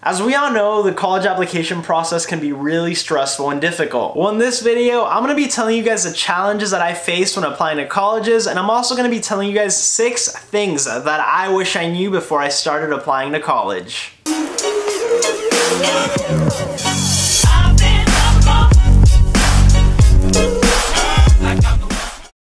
As we all know, the college application process can be really stressful and difficult. Well, in this video, I'm going to be telling you guys the challenges that I faced when applying to colleges, and I'm also going to be telling you guys 6 things that I wish I knew before I started applying to college.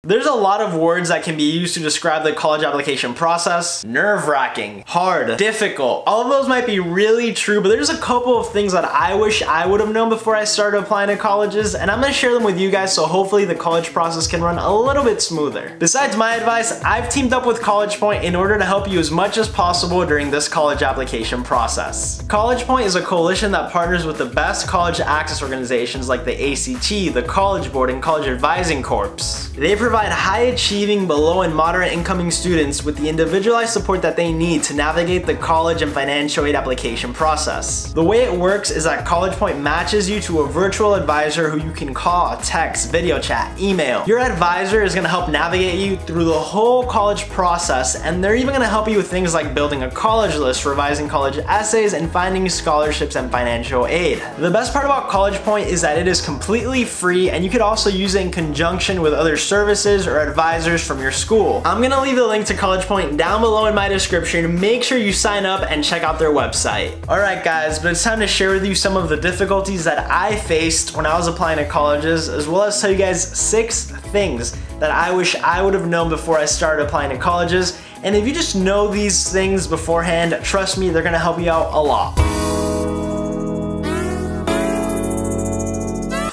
There's a lot of words that can be used to describe the college application process. Nerve-wracking, hard, difficult. All of those might be really true, but there's a couple of things that I wish I would have known before I started applying to colleges, and I'm gonna share them with you guys so hopefully the college process can run a little bit smoother. Besides my advice, I've teamed up with CollegePoint in order to help you as much as possible during this college application process. CollegePoint is a coalition that partners with the best college access organizations like the ACT, the College Board, and College Advising Corps. They provide high-achieving, below and moderate incoming students with the individualized support that they need to navigate the college and financial aid application process. The way it works is that CollegePoint matches you to a virtual advisor who you can call, text, video chat, email. Your advisor is going to help navigate you through the whole college process, and they're even going to help you with things like building a college list, revising college essays, and finding scholarships and financial aid. The best part about CollegePoint is that it is completely free, and you could also use it in conjunction with other services or advisors from your school. I'm gonna leave the link to CollegePoint down below in my description. Make sure you sign up and check out their website. Alright guys, but it's time to share with you some of the difficulties that I faced when I was applying to colleges, as well as tell you guys 6 things that I wish I would have known before I started applying to colleges. And if you just know these things beforehand, trust me, they're gonna help you out a lot.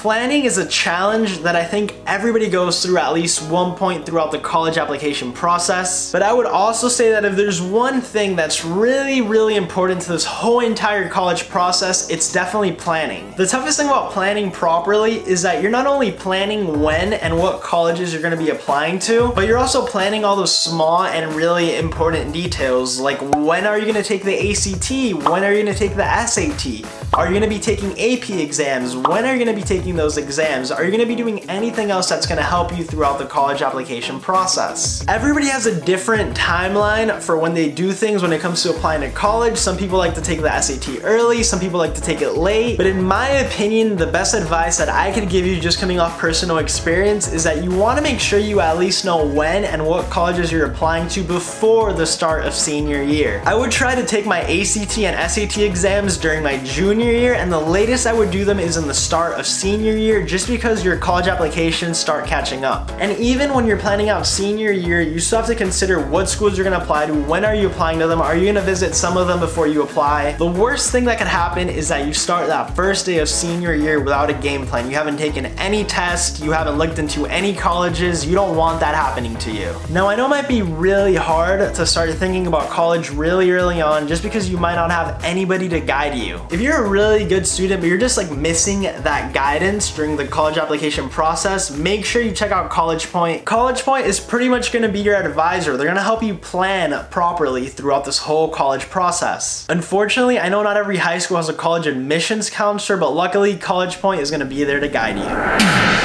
Planning is a challenge that I think everybody goes through at least one point throughout the college application process. But I would also say that if there's one thing that's really important to this whole entire college process, it's definitely planning. The toughest thing about planning properly is that you're not only planning when and what colleges you're going to be applying to, but you're also planning all those small and really important details, like when are you going to take the ACT? When are you going to take the SAT? Are you going to be taking AP exams? When are you going to be taking those exams? Are you going to be doing anything else that's going to help you throughout the college application process? Everybody has a different timeline for when they do things when it comes to applying to college. Some people like to take the SAT early, some people like to take it late, but in my opinion, the best advice that I could give you just coming off personal experience is that you want to make sure you at least know when and what colleges you're applying to before the start of senior year. I would try to take my ACT and SAT exams during my junior year, and the latest I would do them is in the start of senior year, just because your college applications start catching up. And even when you're planning out senior year, you still have to consider what schools you're going to apply to, when are you applying to them, are you going to visit some of them before you apply. The worst thing that could happen is that you start that first day of senior year without a game plan. You haven't taken any tests, you haven't looked into any colleges, you don't want that happening to you. Now I know it might be really hard to start thinking about college really early on just because you might not have anybody to guide you. If you're a really good student but you're just like missing that guidance during the college application process, make sure you check out CollegePoint. CollegePoint is pretty much going to be your advisor. They're going to help you plan properly throughout this whole college process. Unfortunately, I know not every high school has a college admissions counselor, but luckily CollegePoint is going to be there to guide you.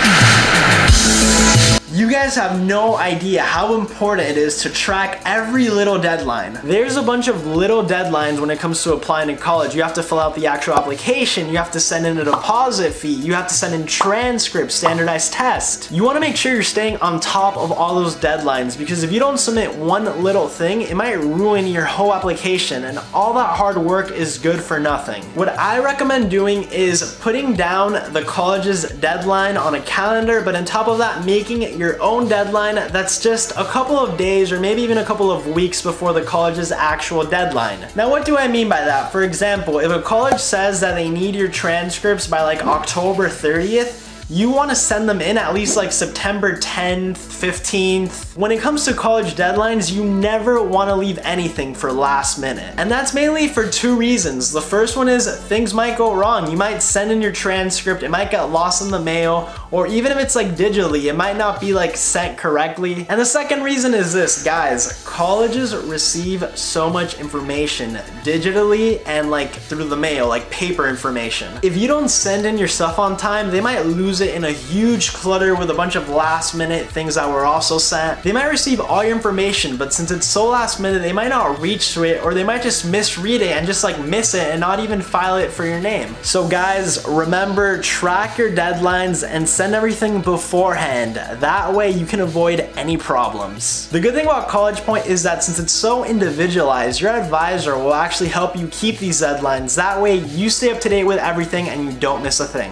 You guys have no idea how important it is to track every little deadline. There's a bunch of little deadlines when it comes to applying to college. You have to fill out the actual application, you have to send in a deposit fee, you have to send in transcripts, standardized tests. You want to make sure you're staying on top of all those deadlines, because if you don't submit one little thing, it might ruin your whole application, and all that hard work is good for nothing. What I recommend doing is putting down the college's deadline on a calendar, but on top of that, making it your own deadline that's just a couple of days or maybe even a couple of weeks before the college's actual deadline. Now what do I mean by that? For example, if a college says that they need your transcripts by like October 30th, you want to send them in at least like September 10th, 15th. When it comes to college deadlines, you never want to leave anything for last minute. And that's mainly for 2 reasons. The first one is things might go wrong. You might send in your transcript, it might get lost in the mail, or even if it's like digitally, it might not be like sent correctly. And the second reason is this, guys, colleges receive so much information digitally and like through the mail, like paper information. If you don't send in your stuff on time, they might lose lose it in a huge clutter with a bunch of last minute things that were also sent. They might receive all your information, but since it's so last minute, they might not reach to it, or they might just misread it and just like miss it and not even file it for your name. So guys, remember, track your deadlines and send everything beforehand. That way you can avoid any problems. The good thing about College Point is that since it's so individualized, your advisor will actually help you keep these deadlines. That way you stay up to date with everything and you don't miss a thing.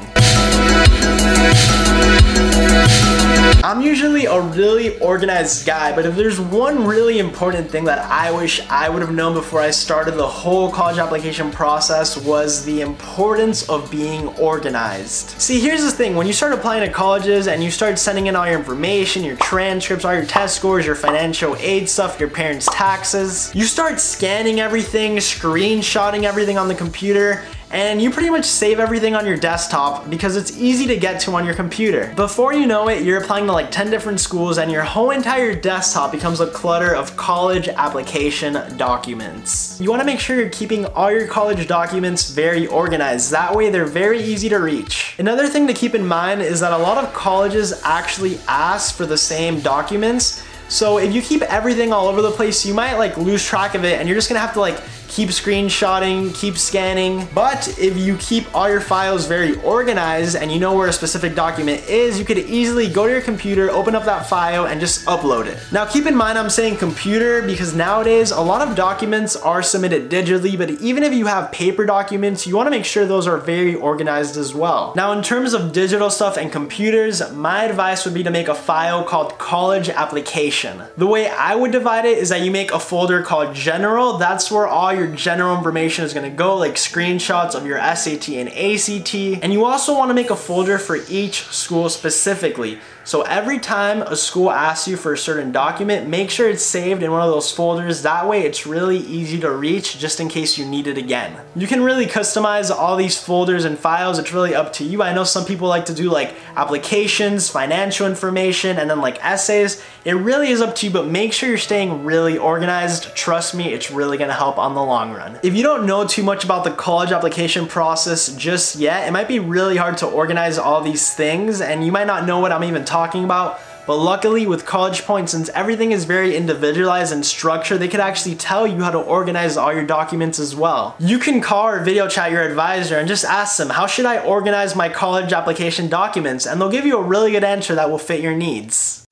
I'm usually a really organized guy, but if there's one really important thing that I wish I would have known before I started the whole college application process, was the importance of being organized. See, here's the thing, when you start applying to colleges and you start sending in all your information, your transcripts, all your test scores, your financial aid stuff, your parents' taxes, you start scanning everything, screenshotting everything on the computer, and you pretty much save everything on your desktop because it's easy to get to on your computer. Before you know it, you're applying to like 10 different schools and your whole entire desktop becomes a clutter of college application documents. You want to make sure you're keeping all your college documents very organized. That way they're very easy to reach. Another thing to keep in mind is that a lot of colleges actually ask for the same documents. So if you keep everything all over the place, you might like lose track of it and you're just gonna have to like keep screenshotting, keep scanning. But if you keep all your files very organized and you know where a specific document is, you could easily go to your computer, open up that file, and just upload it. Now keep in mind I'm saying computer because nowadays a lot of documents are submitted digitally, but even if you have paper documents, you want to make sure those are very organized as well. Now in terms of digital stuff and computers, my advice would be to make a file called college application. The way I would divide it is that you make a folder called general. That's where all your general information is going to go, like screenshots of your SAT and ACT. And you also want to make a folder for each school specifically. So every time a school asks you for a certain document, make sure it's saved in one of those folders. That way it's really easy to reach just in case you need it again. You can really customize all these folders and files. It's really up to you. I know some people like to do like applications, financial information, and then like essays. It really is up to you, but make sure you're staying really organized. Trust me, it's really gonna help on the long run. If you don't know too much about the college application process just yet, it might be really hard to organize all these things and you might not know what I'm even talking about. But luckily with College Point, since everything is very individualized and structured, they could actually tell you how to organize all your documents as well. You can call or video chat your advisor and just ask them, how should I organize my college application documents? And they'll give you a really good answer that will fit your needs.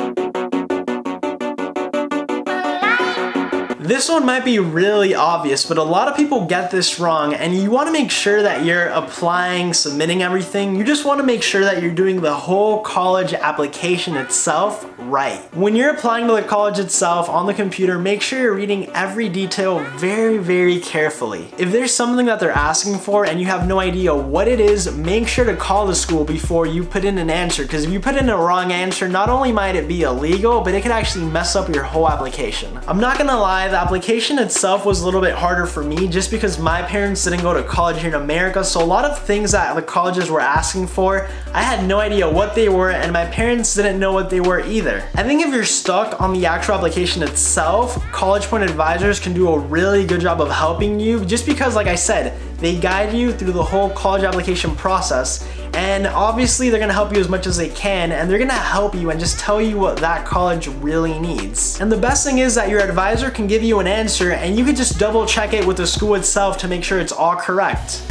This one might be really obvious, but a lot of people get this wrong, and you want to make sure that you're applying, submitting everything. You just want to make sure that you're doing the whole college application itself right. When you're applying to the college itself on the computer, make sure you're reading every detail very, very carefully. If there's something that they're asking for and you have no idea what it is, make sure to call the school before you put in an answer, because if you put in a wrong answer, not only might it be illegal, but it could actually mess up your whole application. I'm not gonna lie, the application itself was a little bit harder for me just because my parents didn't go to college here in America, so a lot of things that the colleges were asking for, I had no idea what they were, and my parents didn't know what they were either. I think if you're stuck on the actual application itself, College Point advisors can do a really good job of helping you, just because, like I said, they guide you through the whole college application process, and obviously they're gonna help you as much as they can, and they're gonna help you and just tell you what that college really needs. And the best thing is that your advisor can give you an answer and you can just double check it with the school itself to make sure it's all correct.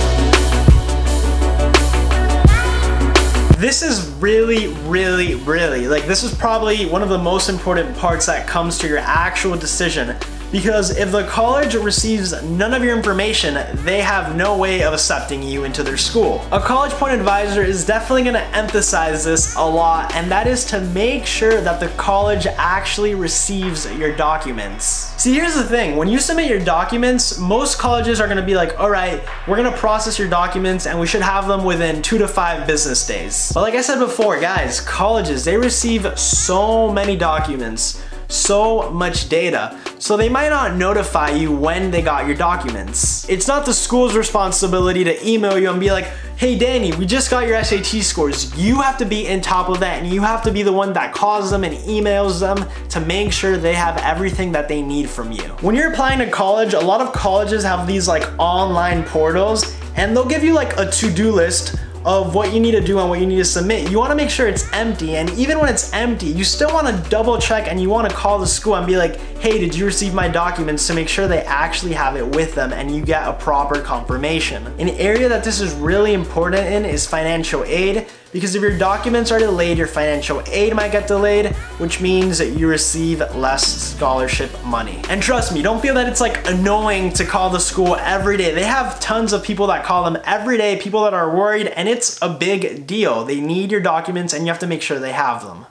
This is really, like this is probably one of the most important parts that comes to your actual decision. Because if the college receives none of your information, they have no way of accepting you into their school. A College Point advisor is definitely gonna emphasize this a lot, and that is to make sure that the college actually receives your documents. See, here's the thing, when you submit your documents, most colleges are gonna be like, all right, we're gonna process your documents and we should have them within 2 to 5 business days. But like I said before, guys, colleges, they receive so many documents, so much data, so they might not notify you when they got your documents. It's not the school's responsibility to email you and be like, hey Danny, we just got your SAT scores. You have to be in top of that, and you have to be the one that calls them and emails them to make sure they have everything that they need from you. When you're applying to college, a lot of colleges have these like online portals, and they'll give you like a to-do list of what you need to do and what you need to submit, you wanna make sure it's empty. And even when it's empty, you still wanna double check and you wanna call the school and be like, hey, did you receive my documents, to make sure they actually have it with them and you get a proper confirmation. An area that this is really important in is financial aid, because if your documents are delayed, your financial aid might get delayed, which means that you receive less scholarship money. And trust me, don't feel that it's like annoying to call the school every day. They have tons of people that call them every day, people that are worried, and it's a big deal. They need your documents and you have to make sure they have them.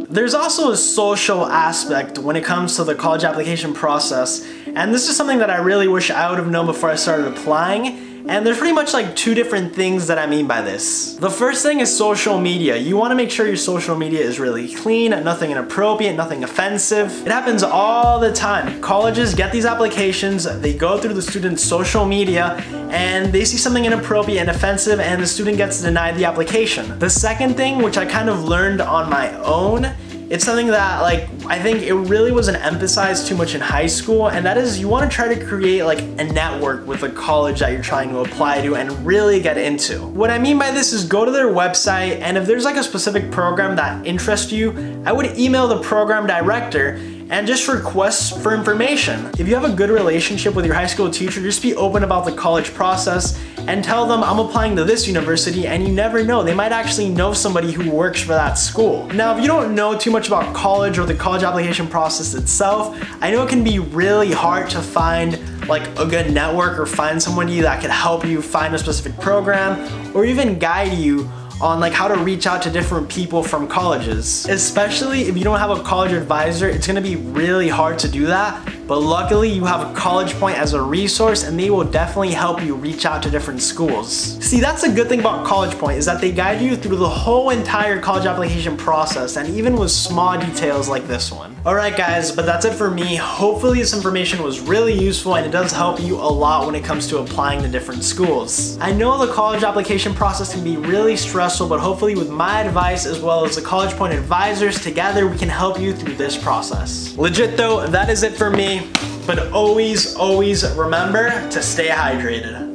There's also a social aspect when it comes to the college application process, and this is something that I really wish I would have known before I started applying. And there's pretty much like two different things that I mean by this. The first thing is social media. You want to make sure your social media is really clean, nothing inappropriate, nothing offensive. It happens all the time. Colleges get these applications, they go through the student's social media, and they see something inappropriate and offensive, and the student gets denied the application. The second thing, which I kind of learned on my own, it's something that like I think it really wasn't emphasized too much in high school, and that is you want to try to create like a network with the college that you're trying to apply to and really get into. What I mean by this is go to their website, and if there's like a specific program that interests you, I would email the program director and just request for information. If you have a good relationship with your high school teacher, just be open about the college process and tell them I'm applying to this university, and you never know, they might actually know somebody who works for that school. Now, if you don't know too much about college or the college application process itself, I know it can be really hard to find like a good network or find somebody that could help you find a specific program or even guide you on like how to reach out to different people from colleges. Especially if you don't have a college advisor, it's gonna be really hard to do that. But luckily you have a CollegePoint as a resource, and they will definitely help you reach out to different schools. See, that's a good thing about CollegePoint, is that they guide you through the whole entire college application process, and even with small details like this one. Alright guys, but that's it for me. Hopefully this information was really useful and it does help you a lot when it comes to applying to different schools. I know the college application process can be really stressful, but hopefully with my advice as well as the CollegePoint advisors, together we can help you through this process. Legit though, that is it for me. But always remember to stay hydrated.